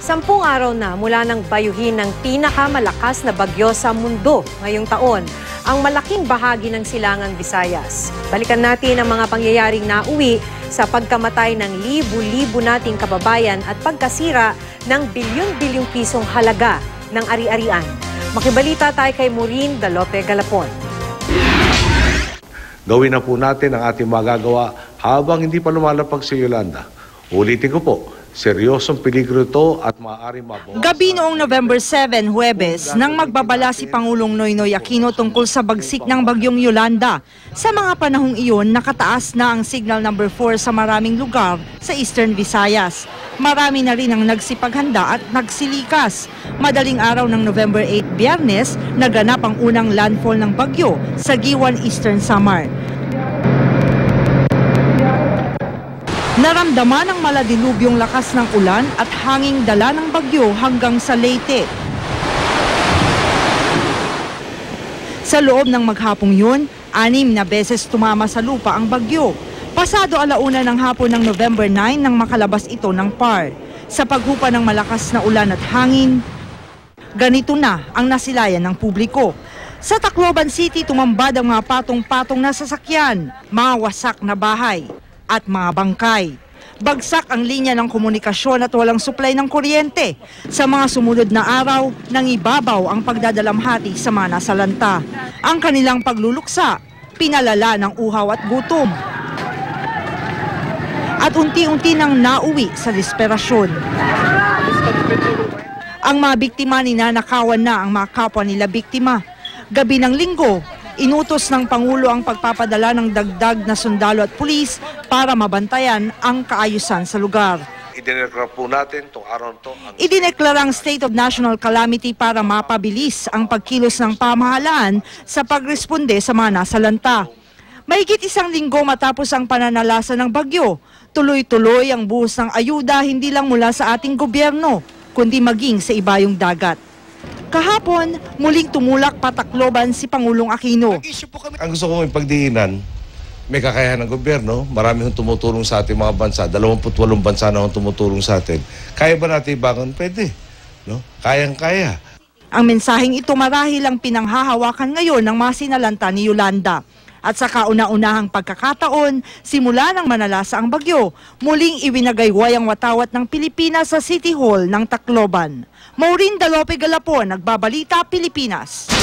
10 araw na mula nang bayuhin ng pinakamalakas na bagyo sa mundo ngayong taon, ang malaking bahagi ng silangang Visayas. Balikan natin ang mga pangyayaring nauwi sa pagkamatay ng libu-libu nating kababayan at pagkasira ng bilyon-bilyong pisong halaga ng ari-arian. Makibalita tayo kay Maureen Dalope Galapon. Gawin na po natin ang ating magagawa habang hindi pa lumalapag si Yolanda. Ulitin ko po, seryosong peligro ito at maaaring mabawasan. Gabi noong November 7, Huwebes, nang magbabala si Pangulong Noynoy Aquino tungkol sa bagsik ng bagyong Yolanda. Sa mga panahong iyon, nakataas na ang signal number 4 sa maraming lugar sa Eastern Visayas. Marami na rin ang nagsipaghanda at nagsilikas. Madaling araw ng November 8, Biyernes, naganap ang unang landfall ng bagyo sa Giwan, Eastern Samar. Naramdaman ng maladilubyong lakas ng ulan at hanging dala ng bagyo hanggang sa Leyte. Sa loob ng maghapong yun, 6 na beses tumama sa lupa ang bagyo. Pasado 1:00 ng hapon ng November 9 nang makalabas ito ng PAR. Sa paghupa ng malakas na ulan at hangin, ganito na ang nasilayan ng publiko. Sa Tacloban City, tumambad ang mga patong-patong na sasakyan, mga wasak na bahay at mga bangkay. Bagsak ang linya ng komunikasyon at walang supply ng kuryente. Sa mga sumunod na araw, nangibabaw ang pagdadalamhati sa mga nasalanta. Ang kanilang pagluluksa, pinalala ng uhaw at gutom. At unti-unti nang nauwi sa desperasyon. Ang mga biktima ninanakawan na ang mga kapwa nila biktima. Gabi ng Linggo, inutos ng Pangulo ang pagpapadala ng dagdag na sundalo at pulis para mabantayan ang kaayusan sa lugar. Idineklara po natin itong araw ito. Idineklara ang state of national calamity para mapabilis ang pagkilos ng pamahalaan sa pagresponde sa mga nasalanta. Mahigit 1 linggo matapos ang pananalasa ng bagyo, tuloy-tuloy ang buhos ng ayuda hindi lang mula sa ating gobyerno, kundi maging sa ibayong dagat. Kahapon, muling tumulak pa Tacloban si Pangulong Aquino. Ang gusto kong ipagdiinan, may kakayahan ng gobyerno, marami hong tumutulong sa ating mga bansa, 28 bansa na hong tumutulong sa atin. Kaya ba natin ibangon? Pwede. No? Kayang-kaya. Ang mensaheng ito marahil ang pinanghahawakan ngayon ng mga sinalanta ni Yolanda. At sa kauna-unahang pagkakataon, simula ng manalasa ang bagyo, muling iwinagayway ang watawat ng Pilipinas sa City Hall ng Tacloban. Maureen Dalope Galapon, Nagbabalita, Pilipinas.